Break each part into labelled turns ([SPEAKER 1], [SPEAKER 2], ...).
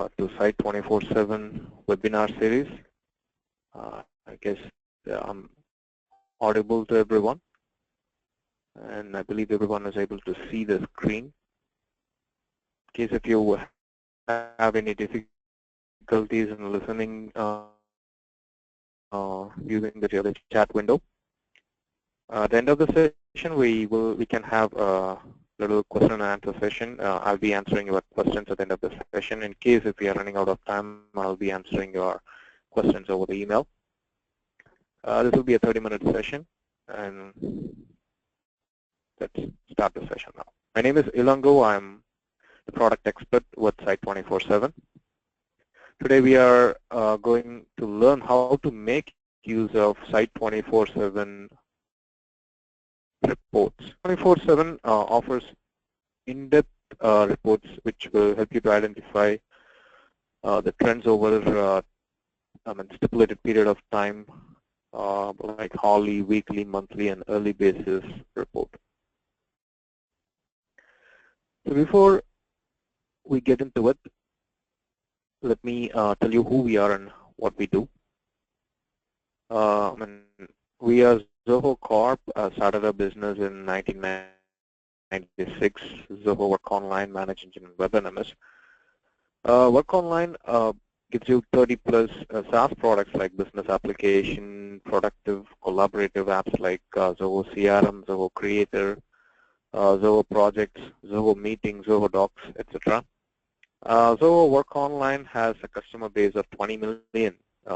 [SPEAKER 1] to Site24x7 webinar series. I guess I'm audible to everyone, and I believe everyone is able to see the screen. In case if you have any difficulties in listening using the chat window, at the end of the session we can have a little question and answer session. I'll be answering your questions at the end of the session. In case if we are running out of time, I'll be answering your questions over the email. This will be a 30-minute session, and let's start the session now. My name is Ilango. I'm the product expert with Site24x7. Today we are going to learn how to make use of Site24x7 reports. 24x7 offers in-depth reports which will help you to identify the trends over stipulated period of time, like hourly, weekly, monthly, and early basis report. So before we get into it, let me tell you who we are and what we do. We are Zoho Corp, started a business in 1996. Zoho Work Online, Manage Engine, and WebNMS. Work Online gives you 30+ SaaS products like business application, productive, collaborative apps like Zoho CRM, Zoho Creator, Zoho Projects, Zoho Meetings, Zoho Docs, etc. Zoho Work Online has a customer base of 20 million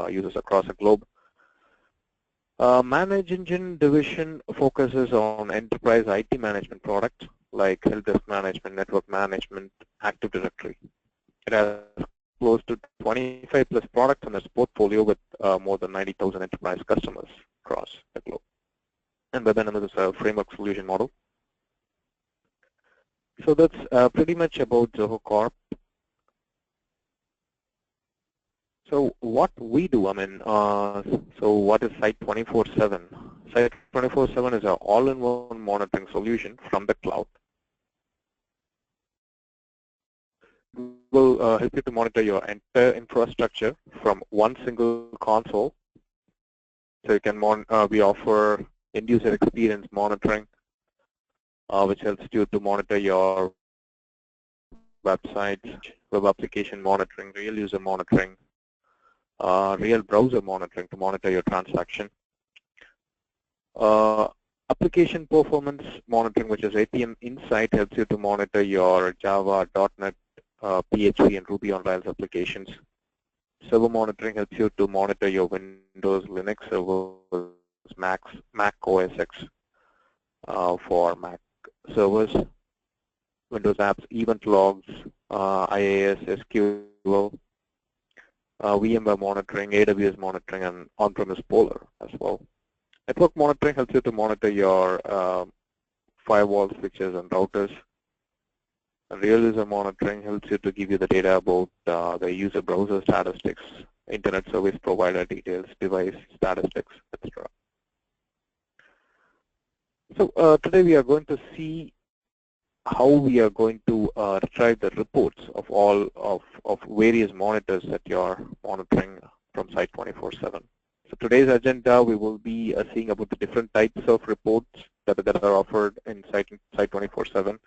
[SPEAKER 1] users across the globe. Manage Engine division focuses on enterprise IT management products like help desk management, network management, Active Directory. It has close to 25+ products in its portfolio with more than 90,000 enterprise customers across the globe. And WebNMS is a framework solution model. So that's pretty much about Zoho Corp. So what we do, so what is Site24x7? Site24x7 is an all-in-one monitoring solution from the cloud. It will help you to monitor your entire infrastructure from one single console. So you can we offer end-user experience monitoring, which helps you to monitor your websites, web application monitoring, real user monitoring, real browser monitoring to monitor your transaction. Application performance monitoring, which is APM Insight, helps you to monitor your Java, .NET, PHP, and Ruby on Rails applications. Server monitoring helps you to monitor your Windows, Linux servers, Mac OS X for Mac servers, Windows apps, event logs, IaaS, SQL, VMware monitoring, AWS monitoring, and on-premise Polar as well. Network monitoring helps you to monitor your firewall switches and routers. And real user monitoring helps you to give you the data about the user browser statistics, internet service provider details, device statistics, etc. So today we are going to see how we are going to retrieve the reports of all of various monitors that you are monitoring from Site24x7. So today's agenda, we will be seeing about the different types of reports that are offered in Site24x7.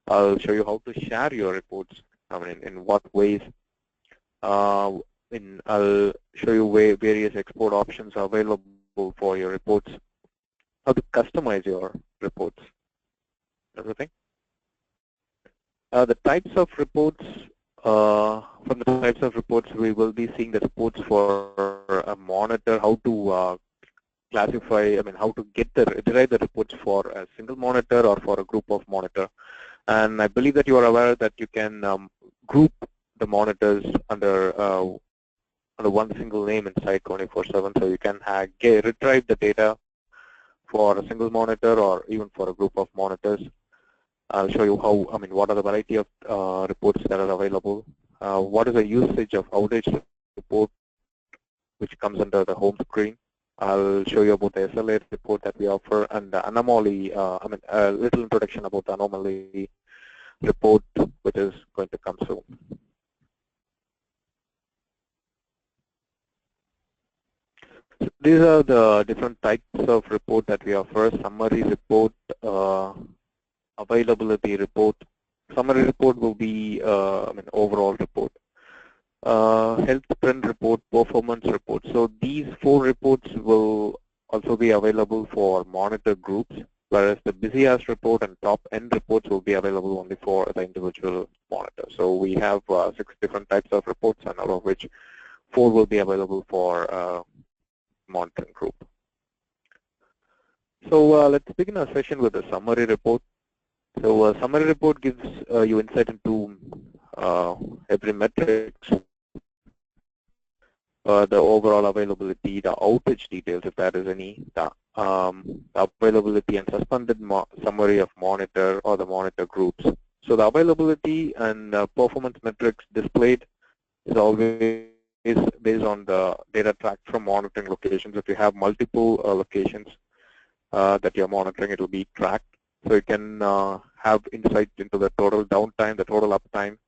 [SPEAKER 1] I'll show you how to share your reports, in what ways. I'll show you various export options are available for your reports, how to customize your reports, everything. The types of reports, from the types of reports, we will be seeing the reports for a monitor, how to classify, how to derive the reports for a single monitor or for a group of monitor. And I believe that you are aware that you can group the monitors under one single name in Site24x7, so you can retrieve the data for a single monitor or even for a group of monitors. I'll show you how, what are the variety of reports that are available. What is the usage of outage report, which comes under the home screen. I'll show you about the SLA report that we offer, and the Anomaly, a little introduction about the Anomaly report, which is going to come soon. these are the different types of report that we offer. Summary report, availability report. Summary report will be overall report. Health trend report, performance report. So these 4 reports will also be available for monitor groups, whereas the Busiest report and top end reports will be available only for the individual monitor. So we have 6 different types of reports, and out of which 4 will be available for monitoring group. So let's begin our session with a summary report. So a summary report gives you insight into every metrics, the overall availability, the outage details if there is any, the availability and suspended summary of monitor or the monitor groups. So the availability and performance metrics displayed is always based on the data tracked from monitoring locations. If you have multiple locations that you're monitoring, it will be tracked. So you can have insight into the total downtime, the total uptime.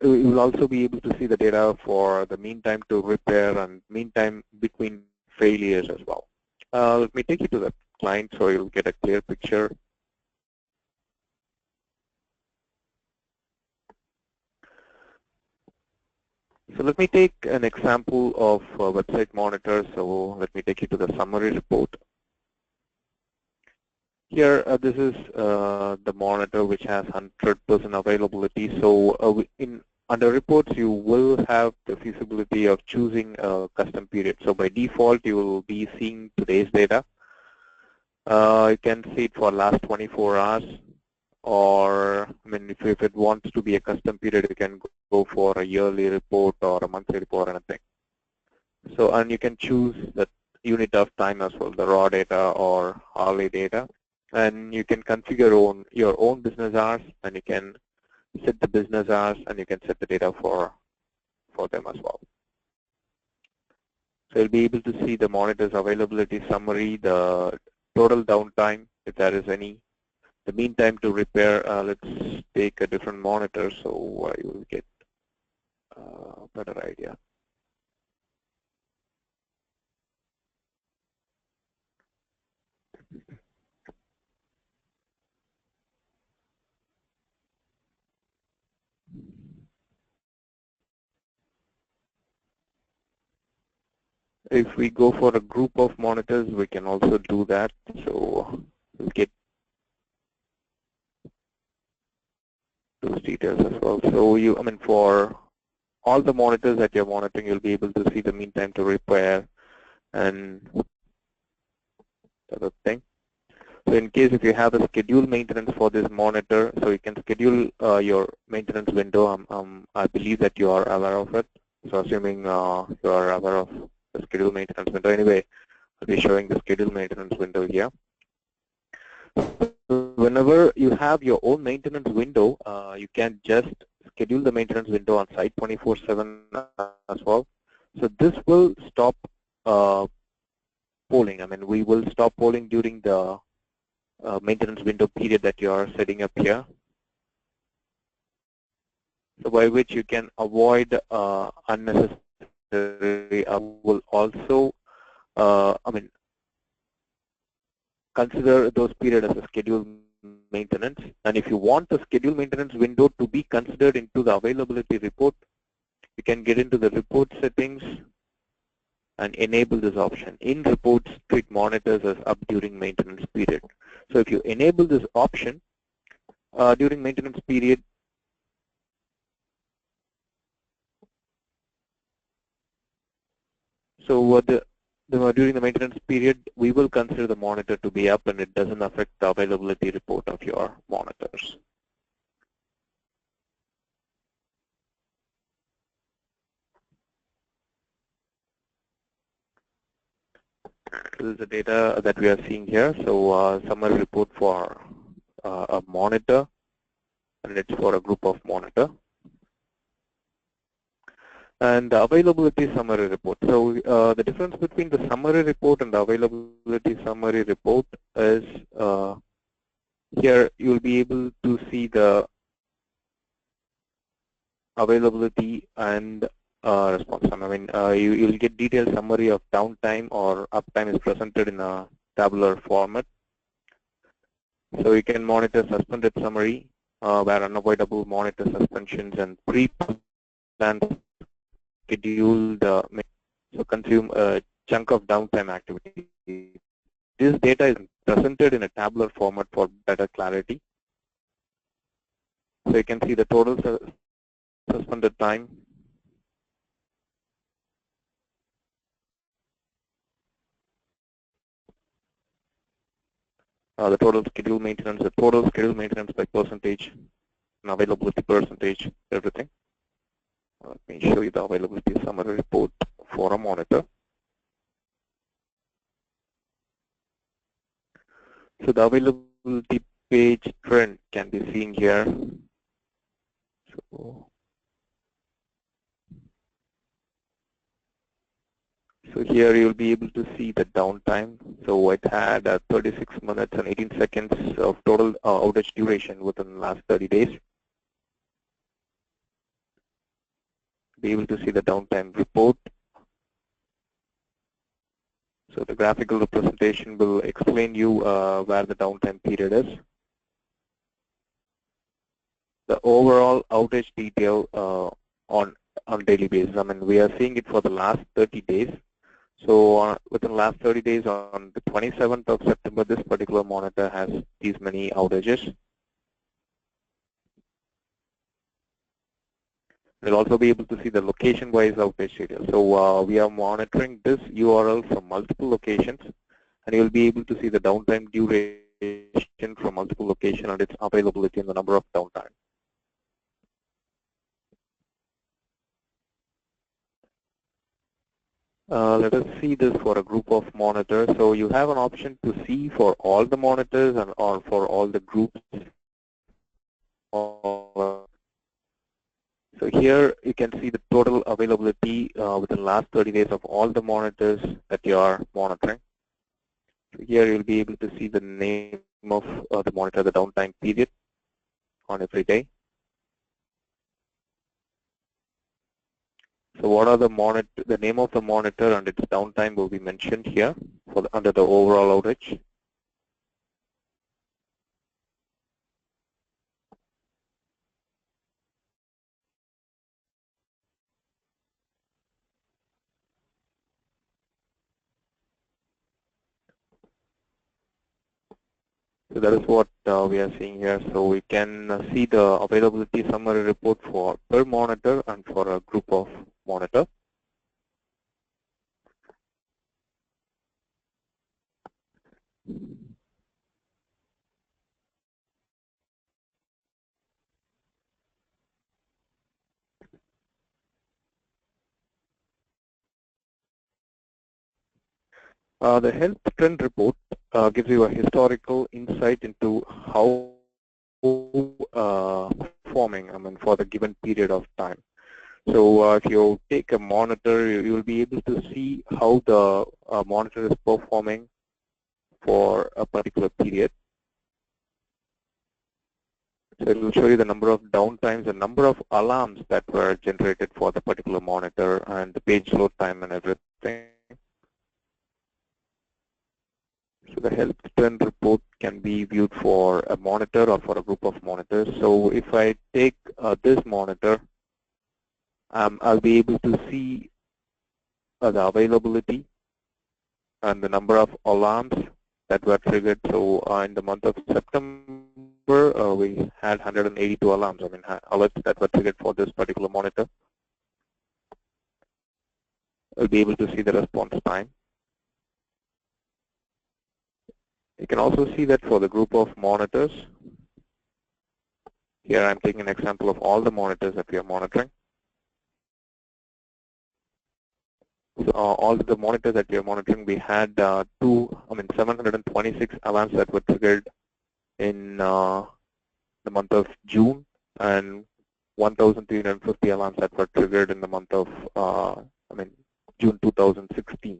[SPEAKER 1] You will also be able to see the data for the mean time to repair and mean time between failures as well. Let me take you to the client so you'll get a clear picture. So let me take an example of a website monitor. So let me take you to the summary report. Here, this is the monitor which has 100% availability. So under reports, you will have the feasibility of choosing a custom period. So by default, you will be seeing today's data. You can see it for last 24 hours, or if it wants to be a custom period, you can go for a yearly report or a monthly report or anything. So, and you can choose the unit of time as well, the raw data or hourly data. And you can configure your own business hours, and you can set the business hours, and you can set the data for them as well. So you'll be able to see the monitor's availability summary, the total downtime, if there is any, the mean time to repair. Let's take a different monitor so you will get a better idea. If we go for a group of monitors, we can also do that. So we'll get those details as well. So for all the monitors that you're monitoring, you'll be able to see the mean time to repair and the other thing. So in case if you have a scheduled maintenance for this monitor, so you can schedule your maintenance window. I believe that you are aware of it. So assuming you are aware of the scheduled maintenance window. Anyway, I'll be showing the scheduled maintenance window here. Whenever you have your own maintenance window, you can just schedule the maintenance window on Site24x7 as well. So this will stop polling. We will stop polling during the maintenance window period that you are setting up here. So by which you can avoid unnecessary. Will also, consider those periods as a scheduled maintenance. And if you want the scheduled maintenance window to be considered into the availability report, you can get into the report settings and enable this option. In reports, treat monitors as up during maintenance period. So if you enable this option during maintenance period, so during the maintenance period, we will consider the monitor to be up, and it doesn't affect the availability report of your monitors. This is the data that we are seeing here. So summary report for a monitor, and it's for a group of monitor. And the availability summary report. So the difference between the summary report and the availability summary report is here you'll be able to see the availability and response time. I mean, you'll get detailed summary of downtime or uptime is presented in a tabular format. So you can monitor suspended summary, where unavoidable monitor suspensions and pre-planned scheduled so consume a chunk of downtime activity. This data is presented in a tabular format for better clarity. So you can see the total suspended time, the total scheduled maintenance by percentage, and availability percentage, everything. Let me show you the availability summary report for a monitor. So the availability page trend can be seen here. So here you'll be able to see the downtime. So it had 36 minutes and 18 seconds of total outage duration within the last 30 days. Be able to see the downtime report. So the graphical representation will explain you where the downtime period is. The overall outage detail on daily basis. I mean, we are seeing it for the last 30 days. So within the last 30 days, on the 27th of September, this particular monitor has these many outages. We'll also be able to see the location-wise outage detail. So we are monitoring this URL from multiple locations, and you'll be able to see the downtime duration from multiple locations and its availability and the number of downtime. Let us see this for a group of monitors. So you have an option to see for all the monitors and or for all the groups. So here you can see the total availability within the last 30 days of all the monitors that you are monitoring. So here you'll be able to see the name of the monitor, the downtime period on every day. So what are the name of the monitor and its downtime will be mentioned here for under the overall outage. So that is what we are seeing here. So we can see the availability summary report for per monitor and for a group of monitor. The health trend report gives you a historical insight into how performing, I mean, for the given period of time. So if you take a monitor, you will be able to see how the monitor is performing for a particular period. So it will show you the number of downtimes, the number of alarms that were generated for the particular monitor, and the page load time and everything. So the health trend report can be viewed for a monitor or for a group of monitors. So if I take this monitor, I'll be able to see the availability and the number of alarms that were triggered. So in the month of September, we had 182 alarms, I mean alerts that were triggered for this particular monitor. I'll be able to see the response time. You can also see that for the group of monitors. Here I'm taking an example of all the monitors that we are monitoring. So, all the monitors that we are monitoring, we had 726 alarms that were triggered in the month of June, and 1,350 alarms that were triggered in the month of June 2016.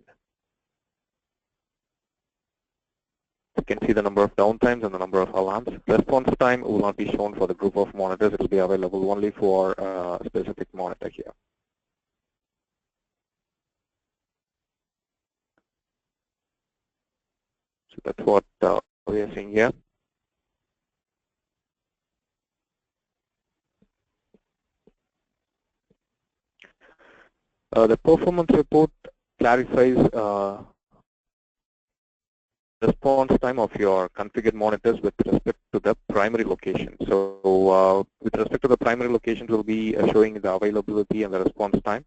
[SPEAKER 1] You can see the number of downtimes and the number of alarms. Response time will not be shown for the group of monitors. It will be available only for a specific monitor here. That's what we are seeing here. The performance report clarifies response time of your configured monitors with respect to the primary location. So with respect to the primary locations, we'll be showing the availability and the response time.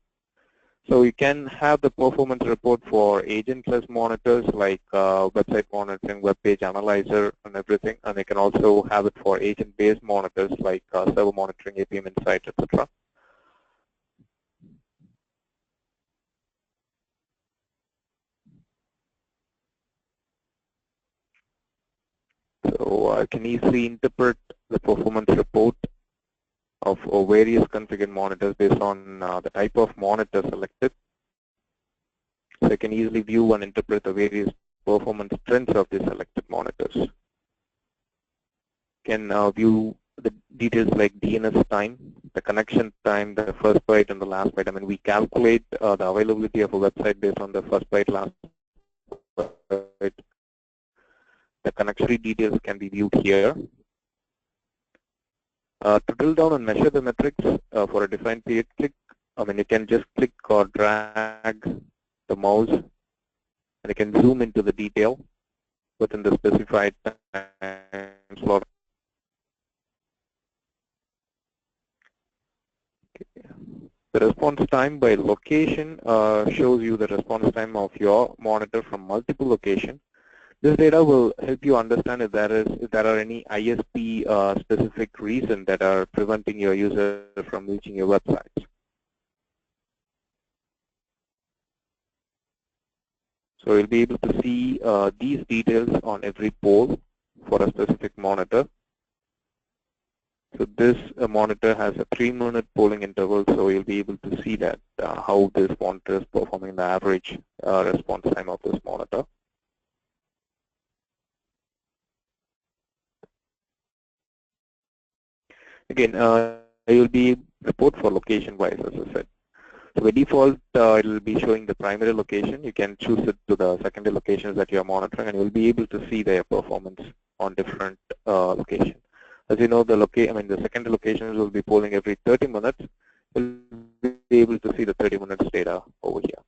[SPEAKER 1] So you can have the performance report for agentless monitors like website monitoring, web page analyzer, and everything. And you can also have it for agent-based monitors like server monitoring, APM Insight, etc. So I can easily interpret the performance report of various configured monitors based on the type of monitor selected. So I can easily view and interpret the various performance trends of the selected monitors. Can view the details like DNS time, the connection time, the first byte and the last byte. I mean, we calculate the availability of a website based on the first byte, last byte. The connection details can be viewed here. To drill down and measure the metrics for a defined period, you can just click or drag the mouse, and you can zoom into the detail within the specified time slot. Okay. The response time by location shows you the response time of your monitor from multiple locations. This data will help you understand if there are any ISP specific reasons that are preventing your user from reaching your websites. So you'll be able to see these details on every pole for a specific monitor. So this monitor has a 3-minute polling interval, so you'll be able to see that how this monitor is performing, the average response time of this monitor. Again, you'll be report for location-wise, as I said. So by default, it will be showing the primary location. You can choose it to the secondary locations that you are monitoring, and you'll be able to see their performance on different locations. As you know, the secondary locations will be polling every 30 minutes. You'll be able to see the 30 minutes data over here.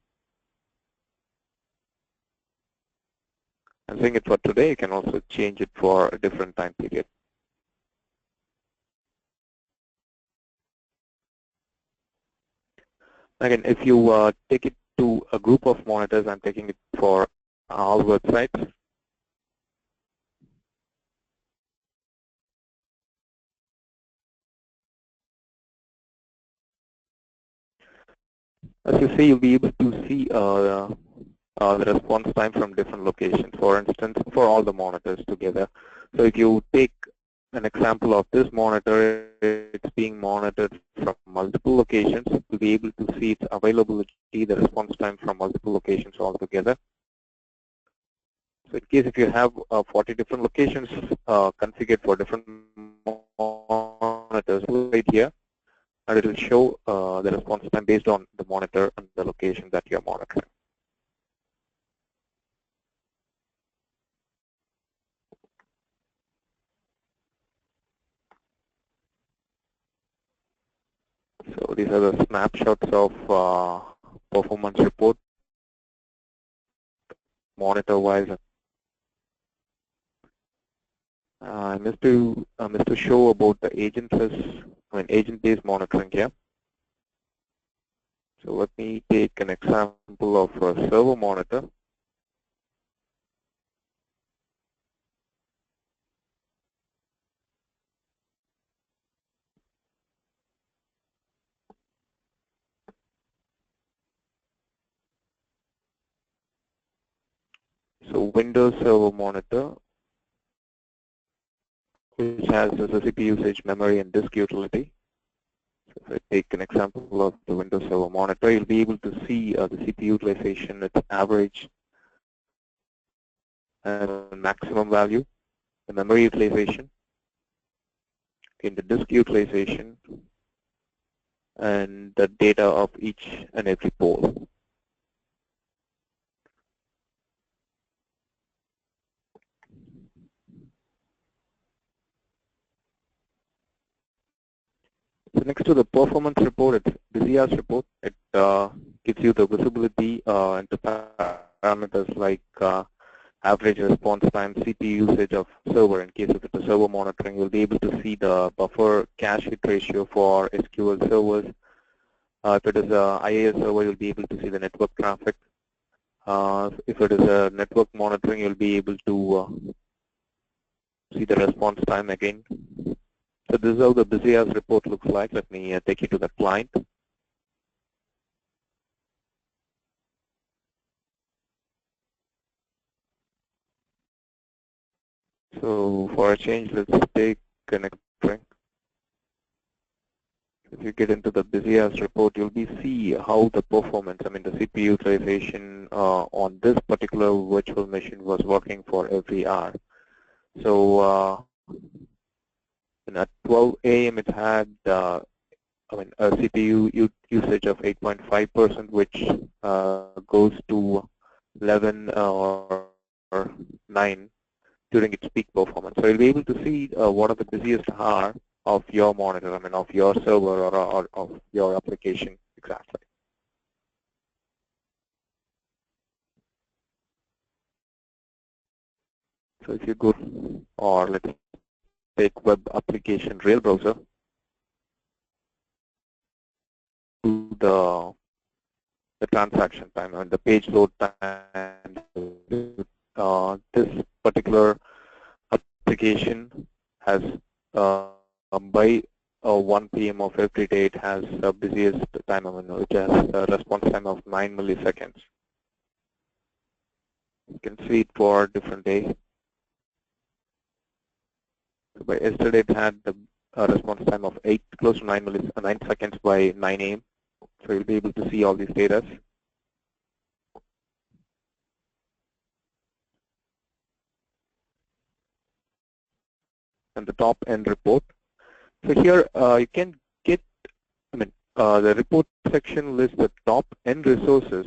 [SPEAKER 1] I'm saying it for today. You can also change it for a different time period. Again, if you take it to a group of monitors, I'm taking it for all websites. As you see, you'll be able to see the response time from different locations, for instance, for all the monitors together. So if you take an example of this monitor, it's being monitored from multiple locations. You'll be able to see its availability, the response time from multiple locations altogether. So in case if you have 40 different locations configured for different monitors right here, and it will show the response time based on the monitor and the location that you're monitoring. So these are the snapshots of performance report, monitor-wise. I missed to show about the agent-based monitoring here. So let me take an example of a server monitor. So Windows Server Monitor, which has the CPU usage, memory, and disk utility. So if I take an example of the Windows Server Monitor, you'll be able to see the CPU utilization, its average and maximum value, the memory utilization, in the disk utilization, and the data of each and every pole. next to the performance report, it's Busiest report. It gives you the visibility into parameters like average response time, CPU usage of server. In case if it's a server monitoring, you'll be able to see the buffer cache hit ratio for SQL servers. If it is a IaaS server, you'll be able to see the network traffic. If it is a network monitoring, you'll be able to see the response time again. So this is how the Busiest report looks like. Let me take you to the client. So for a change, let's take a next drink. If you get into the Busiest report, you'll be see how the performance, I mean the CPU utilization on this particular virtual machine was working for every hour. So at 12 a.m. it had a CPU usage of 8.5%, which goes to 11 or 9 during its peak performance. So you'll be able to see what are the busiest hour of your monitor, I mean of your server or of your application exactly. So if you go, or let's take web application real browser, to the transaction time and the page load time. This particular application has by 1 p.m. of every day, it has the busiest time, which has a response time of 9 milliseconds. You can see it for different days. So by yesterday, it had the response time of close to 9 seconds by 9 a.m. So you'll be able to see all these data. And the top end report. So here you can get, the report section lists the top end resources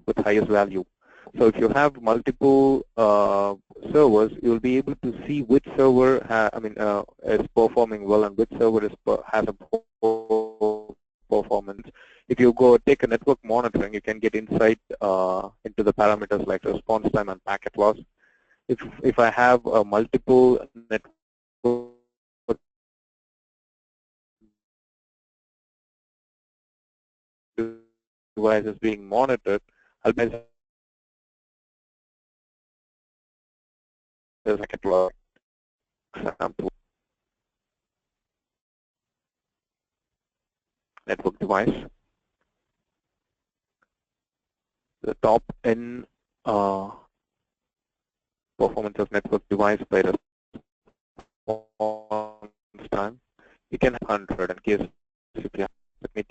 [SPEAKER 1] with highest value. So if you have multiple servers, you'll be able to see which server is performing well and which server has a poor performance. If you go take a network monitoring, you can get insight into the parameters like response time and packet loss. If I have multiple network devices being monitored, I'll be example network device. The top N performance of network device by response time. You can have 100 in case if you have, let me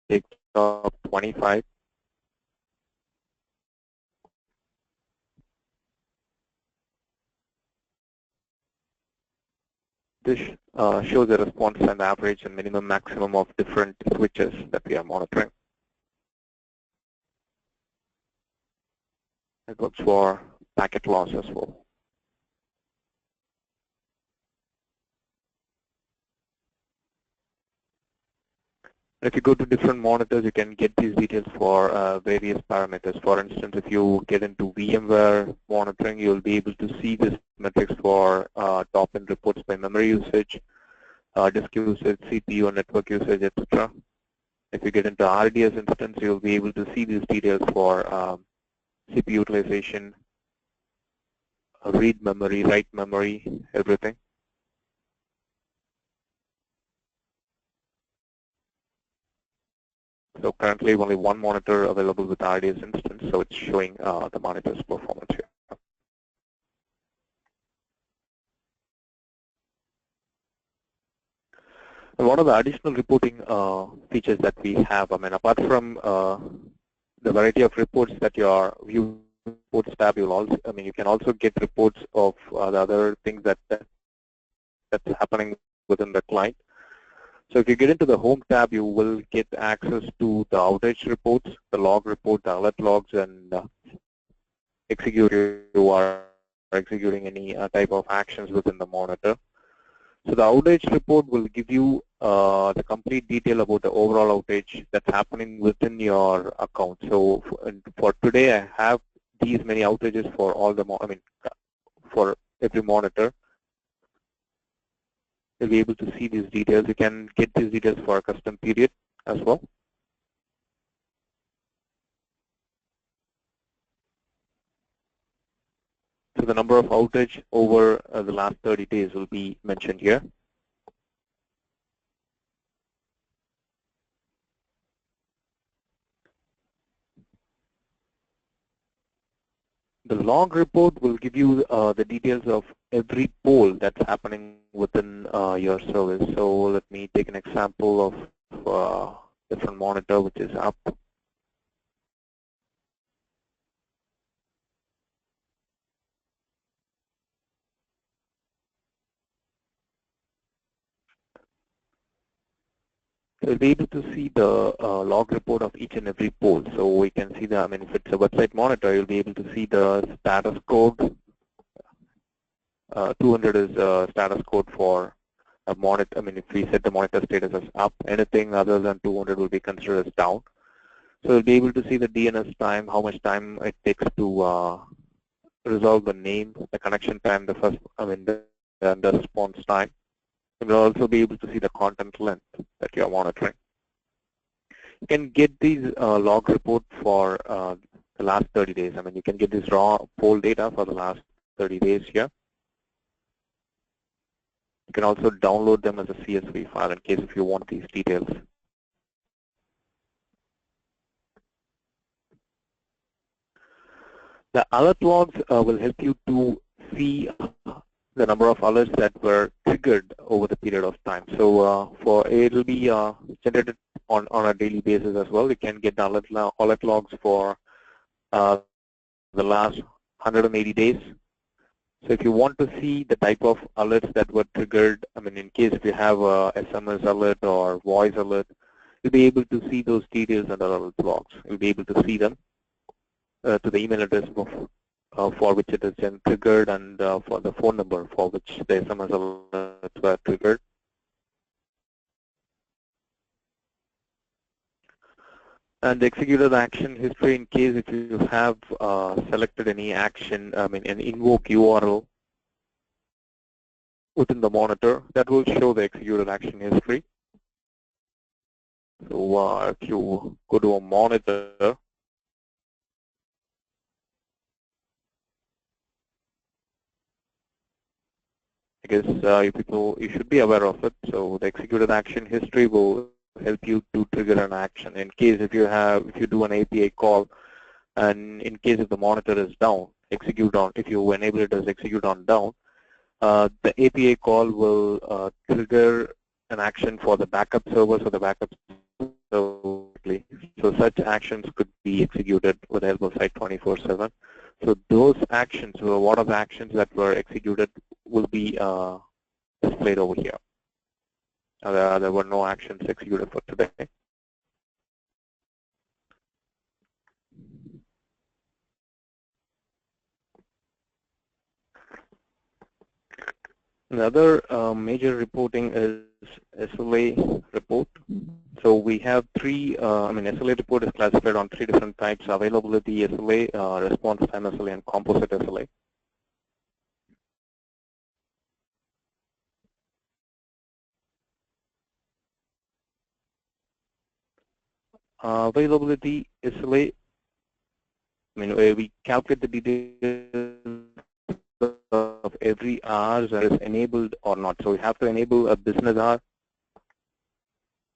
[SPEAKER 1] take top 25. This shows the response time average and minimum maximum of different switches that we are monitoring. It works for packet loss as well. If you go to different monitors, you can get these details for various parameters. For instance, if you get into VMware monitoring, you'll be able to see this metrics for top-end reports by memory usage, disk usage, CPU and network usage, etc. If you get into RDS instance, you'll be able to see these details for CPU utilization, read memory, write memory, everything. So currently only one monitor available with RDS instance, so it's showing the monitor's performance here. And what are the additional reporting features that we have? Apart from the variety of reports that your view reports tab, you'll also, you can also get reports of the other things that's happening within the client. So if you get into the Home tab, you will get access to the outage reports, the log report, the alert logs, and execute who are executing any type of actions within the monitor. So the outage report will give you the complete detail about the overall outage that's happening within your account. So for today, I have these many outages for all the, for every monitor. You'll be able to see these details. You can get these details for a custom period as well. So the number of outage over the last 30 days will be mentioned here. The log report will give you the details of every poll that's happening within your service. So let me take an example of different monitor which is up. So you'll be able to see the log report of each and every poll. So we can see that, if it's a website monitor, you'll be able to see the status code. 200 is status code for a monitor. If we set the monitor status as up, anything other than 200 will be considered as down. So you'll be able to see the DNS time, how much time it takes to resolve the name, the connection time, the response time. You'll also be able to see the content length that you're monitoring. You can get these log report for the last 30 days. You can get this raw poll data for the last 30 days here. You can also download them as a CSV file in case if you want these details. The alert logs will help you to see the number of alerts that were triggered over the period of time. So it will be generated on a daily basis as well. You can get the alert logs for the last 180 days. So if you want to see the type of alerts that were triggered, in case if you have a SMS alert or voice alert, you'll be able to see those details under alert logs. You'll be able to see them to the email address for which it is then triggered, and for the phone number for which the SMS alerts were triggered. And the executed action history, in case if you have selected any action, an invoke URL within the monitor, that will show the executed action history. So if you go to a monitor, I guess you should be aware of it. So the executed action history will help you to trigger an action. In case if you do an API call, and in case if the monitor is down, if you enable it as execute on down, the API call will trigger an action for the backup servers or the backup server. So such actions could be executed with the help of Site24x7. So those actions, or what are the actions that were executed, will be displayed over here. There were no actions executed for today. Another major reporting is SLA report. So we have three, SLA report is classified on three different types: availability SLA, response time SLA, and composite SLA. Availability SLA, we calculate the details of every hour that is enabled or not. So we have to enable a business hour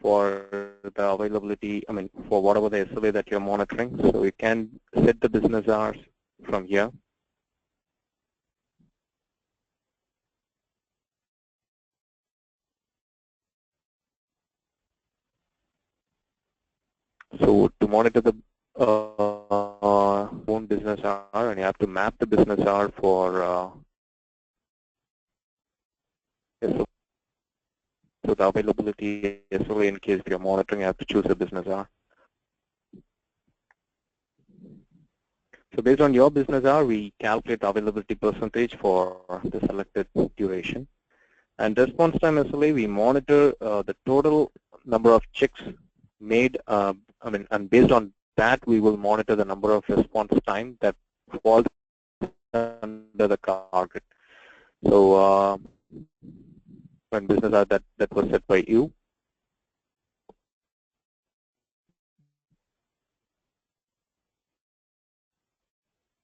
[SPEAKER 1] for the availability, for whatever the SLA that you're monitoring. So we can set the business hours from here. So to monitor the own business hour, and you have to map the business hour for SLA. So the availability SLA, in case you're monitoring, you have to choose a business hour. So based on your business hour, we calculate availability percentage for the selected duration. And response time SLA, we monitor the total number of checks made, and based on that, we will monitor the number of response time that falls under the target. So when business hours that was set by you.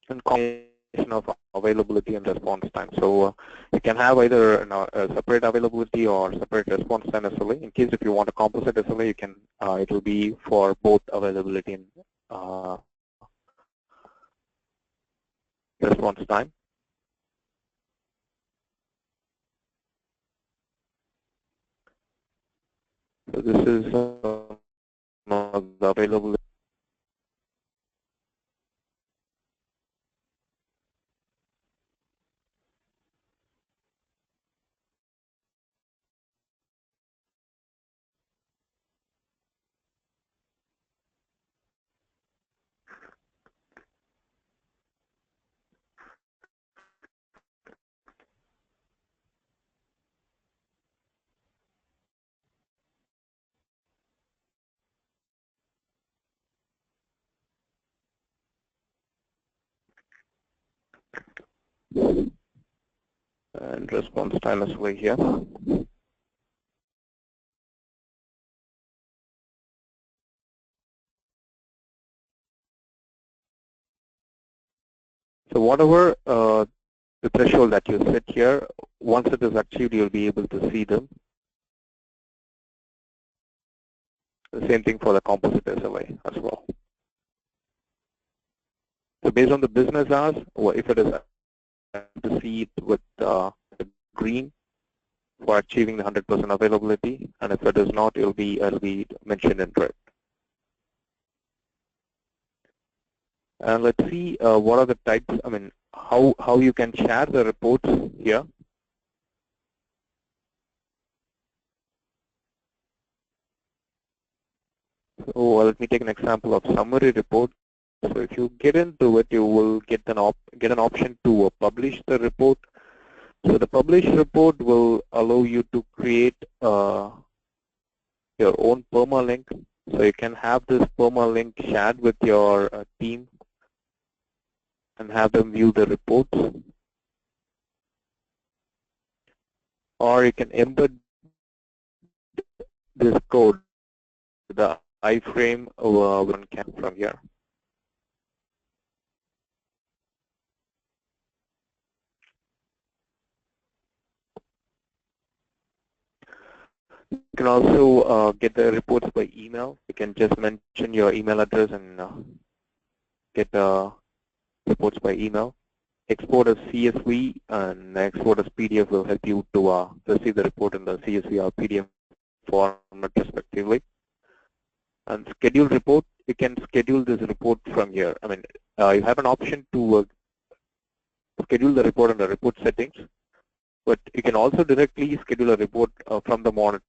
[SPEAKER 1] And combination of availability and response time. So you can have either a separate availability or separate response time SLA. In case if you want a composite SLA, you can. It will be for both availability and response time. So this is the availability. And response time SLA here. So whatever the threshold that you set here, once it is achieved, you'll be able to see them. The same thing for the composite SLA as well. So based on the business hours, or if it is to see it with green for achieving the 100% availability, and if it is not, it'll be mentioned in red. And let's see what are the types. I mean, how you can share the reports here. So let me take an example of summary report. So if you get into it, you will get an option to publish the report. So the publish report will allow you to create your own permalink. So you can have this permalink shared with your team and have them view the reports. Or you can embed this code, the iframe from here. You can also get the reports by email. You can just mention your email address and get reports by email. Export as CSV and export as PDF will help you to receive the report in the CSV or PDF format respectively. And schedule report, you can schedule this report from here. I mean, you have an option to schedule the report in the report settings, but you can also directly schedule a report from the monitor,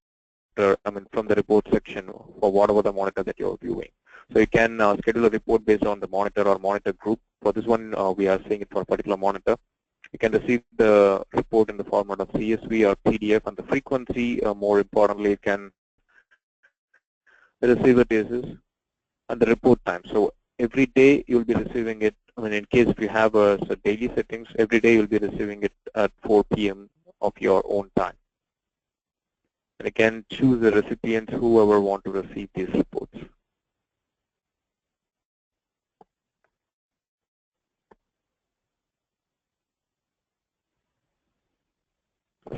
[SPEAKER 1] from the report section for whatever the monitor that you're viewing. So you can schedule a report based on the monitor or monitor group. For this one, we are seeing it for a particular monitor. You can receive the report in the format of CSV or PDF, and the frequency, more importantly, you can receive it basis and the report time. So every day you'll be receiving it. I mean, in case if you have daily settings, every day you'll be receiving it at 4 p.m. of your own time. And you can choose the recipients, whoever want to receive these reports.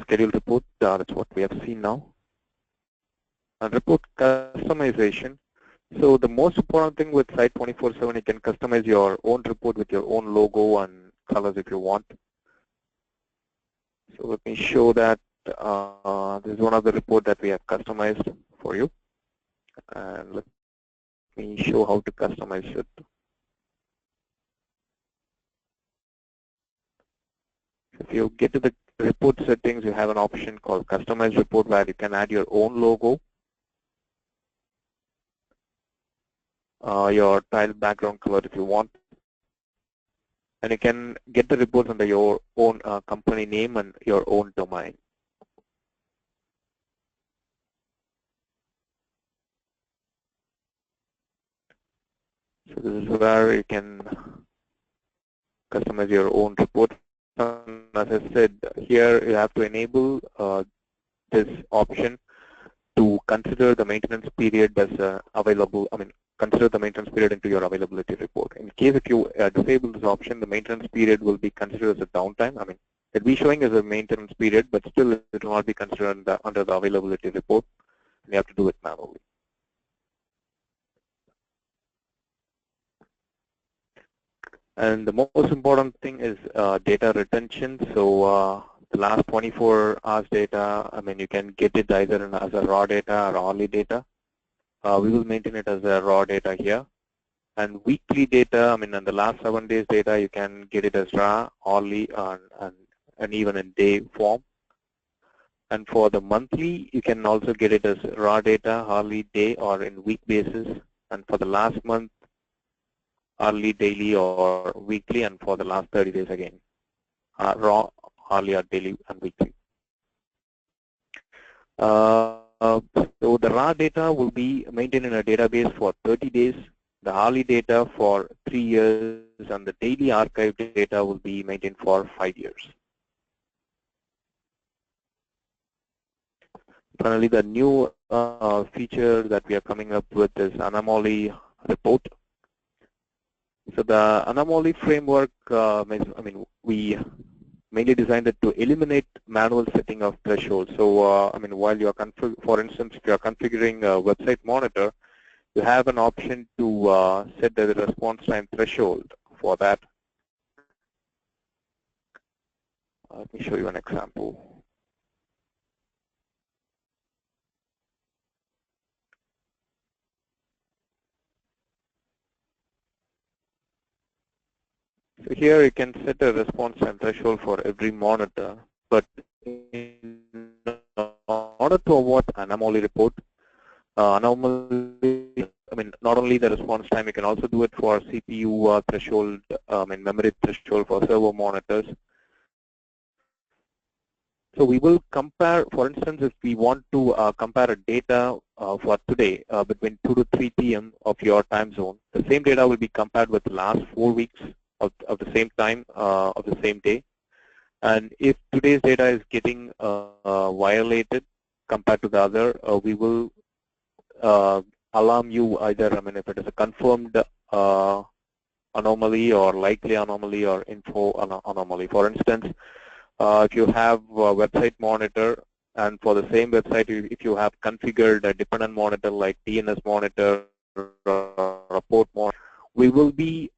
[SPEAKER 1] Schedule report, that's what we have seen now. And report customization. So the most important thing with Site24x7, you can customize your own report with your own logo and colors if you want. So let me show that. This is one of the report that we have customized for you. And let me show how to customize it. If you get to the report settings, you have an option called Customize Report where you can add your own logo, your tile background color if you want, and you can get the reports under your own company name and your own domain. So this is where you can customize your own report. And as I said, here you have to enable this option to consider the maintenance period as available. Consider the maintenance period into your availability report. In case if you disable this option, the maintenance period will be considered as a downtime. It'll be showing as a maintenance period, but still it will not be considered under the availability report. And you have to do it manually. And the most important thing is data retention. So the last 24 hours data, you can get it either as a raw data or hourly data. We will maintain it as a raw data here. And weekly data, and the last 7 days data, you can get it as raw, hourly, and even in day form. And for the monthly, you can also get it as raw data, hourly, day, or in week basis. And for the last month, hourly, daily, or weekly, and for the last 30 days again, raw, hourly, or daily, and weekly. So the raw data will be maintained in a database for 30 days, the hourly data for 3 years, and the daily archive data will be maintained for 5 years. Finally, the new feature that we are coming up with is Anomaly report. So the Anomaly framework, we mainly designed it to eliminate manual setting of thresholds. So, while you are for instance, if you are configuring a website monitor, you have an option to set the response time threshold for that. Let me show you an example. So here you can set a response time threshold for every monitor, but in order to avoid anomaly report, anomaly, not only the response time, you can also do it for CPU threshold, memory threshold for server monitors. So we will compare, for instance, if we want to compare a data for today between 2 to 3 p.m. of your time zone, the same data will be compared with the last 4 weeks of the same time of the same day. And if today's data is getting violated compared to the other, we will alarm you either, if it is a confirmed anomaly or likely anomaly or info anomaly. For instance, if you have a website monitor and for the same website, if you have configured a dependent monitor like DNS monitor or report monitor, we will be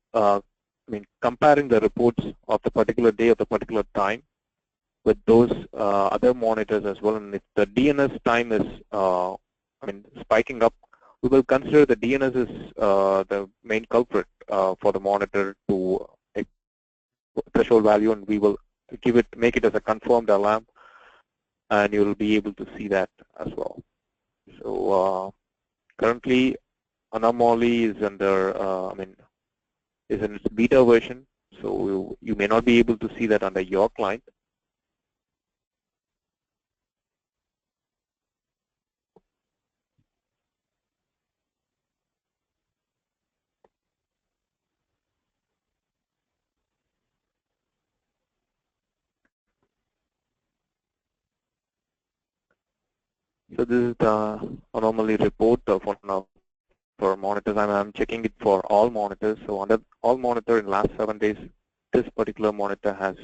[SPEAKER 1] comparing the reports of the particular day of the particular time with those other monitors as well. And if the DNS time is spiking up, we will consider the DNS is the main culprit for the monitor to a threshold value, and we will make it as a confirmed alarm, and you will be able to see that as well. So currently, Anomaly is under is in its beta version, so you may not be able to see that under your client. So this is the Anomaly report for monitors. I'm checking it for all monitors. So under all monitor in last 7 days, this particular monitor has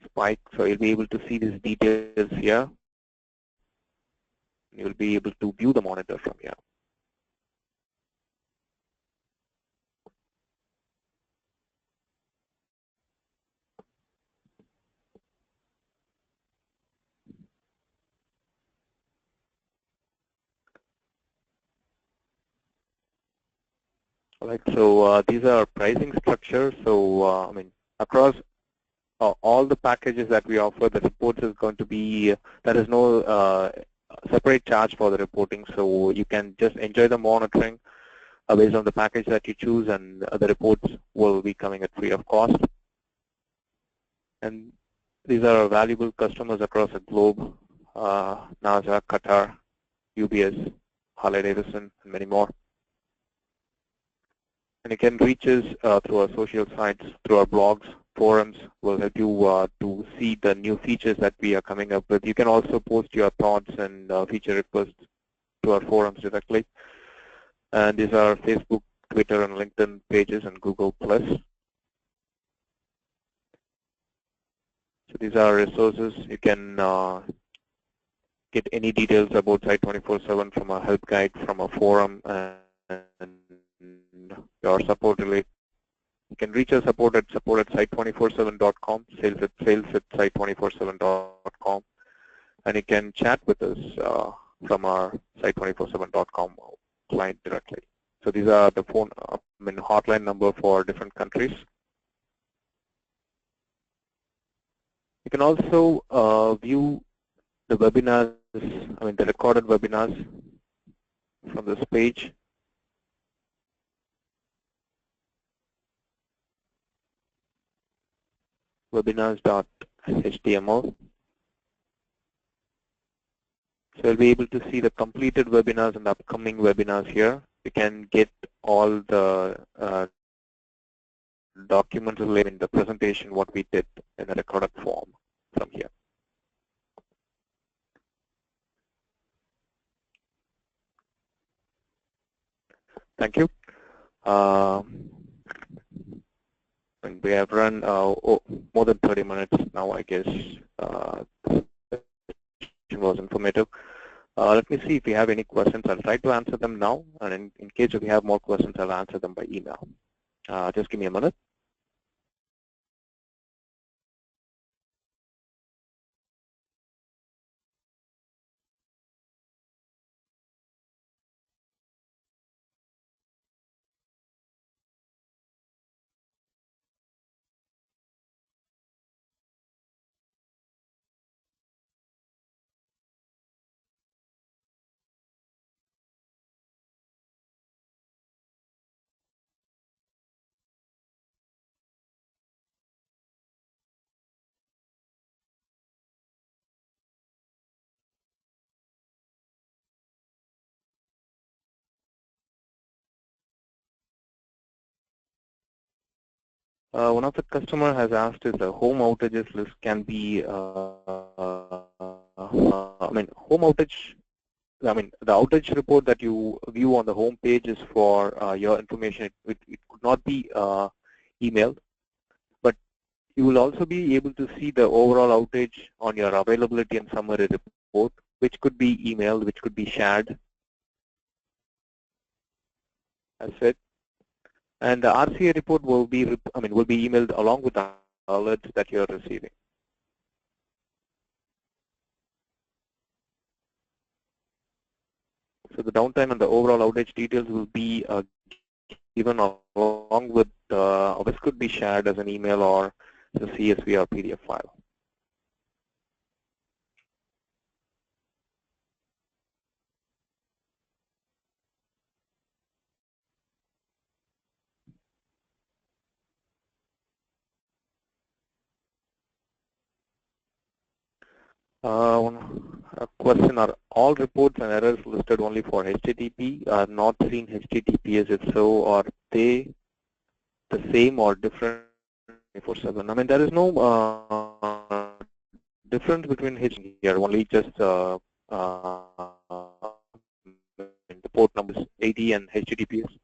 [SPEAKER 1] spiked. So you'll be able to see these details here. You'll be able to view the monitor from here. All right, so these are pricing structures. So across all the packages that we offer, the reports is going to be, there is no separate charge for the reporting. So you can just enjoy the monitoring based on the package that you choose, and the reports will be coming at free of cost. And these are valuable customers across the globe, NASA, Qatar, UBS, Harley Davidson, and many more. And you can reach us through our social sites, through our blogs, forums. Will help you to see the new features that we are coming up with. You can also post your thoughts and feature requests to our forums directly. And these are Facebook, Twitter, and LinkedIn pages, and Google+. So these are resources. You can get any details about Site24x7 from a help guide, from a forum, and your support related. You can reach our support at site247.com, sales@site247.com, and you can chat with us from our site247.com client directly. So these are the phone, hotline number for different countries. You can also view the webinars, the recorded webinars from this page. Webinars.html. So you'll be able to see the completed webinars and the upcoming webinars here. You can get all the documents related in the presentation, what we did in a recorded form from here. Thank you. And we have run more than 30 minutes now, I guess. The session was informative. Let me see if you have any questions. I'll try to answer them now. And in case if you have more questions, I'll answer them by email. Just give me a minute. One of the customer has asked if the home outages list can be, home outage, the outage report that you view on the home page is for your information. It could not be emailed, but you will also be able to see the overall outage on your availability and summary report, which could be emailed, which could be shared. That's it. And the RCA report will be, emailed along with the alerts that you're receiving. So the downtime and the overall outage details will be given along with, this could be shared as an email or as a CSV or PDF file. A question, are all reports and errors listed only for HTTP? Are not seen HTTPS? If so, are they the same or different 24/7? There is no difference between HTTP here, only just the port numbers 80 and HTTPS.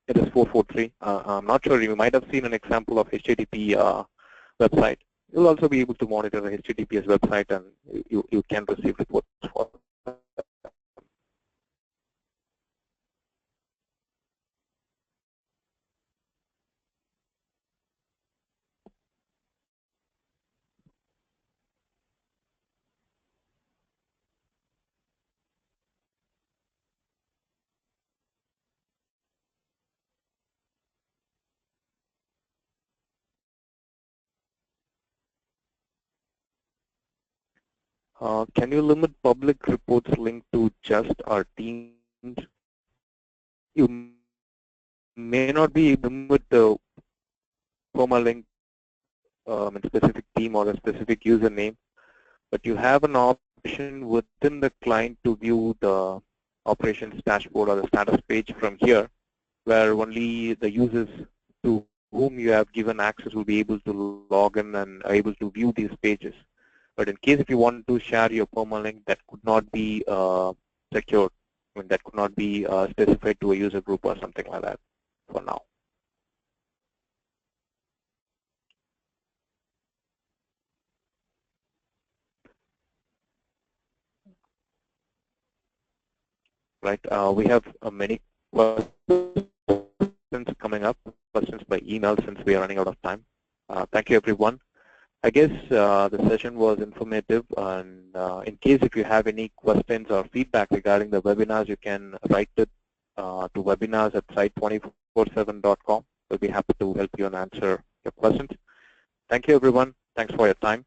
[SPEAKER 1] It is 443. I'm not sure, you might have seen an example of HTTP website. You'll also be able to monitor the HTTPS website, and you can receive reports for that. Can you limit public reports linked to just our teams? You may not be able to limit the permalink specific team or a specific username, but you have an option within the client to view the operations dashboard or the status page from here. where only the users to whom you have given access will be able to log in and are able to view these pages. But in case if you want to share your permalink, that could not be secured. I mean, that could not be specified to a user group or something like that for now. Right? We have many questions coming up, questions by email since we are running out of time. Thank you, everyone. I guess the session was informative, and in case if you have any questions or feedback regarding the webinars, you can write it to webinars@site247.com. We'll be happy to help you and answer your questions. Thank you, everyone. Thanks for your time.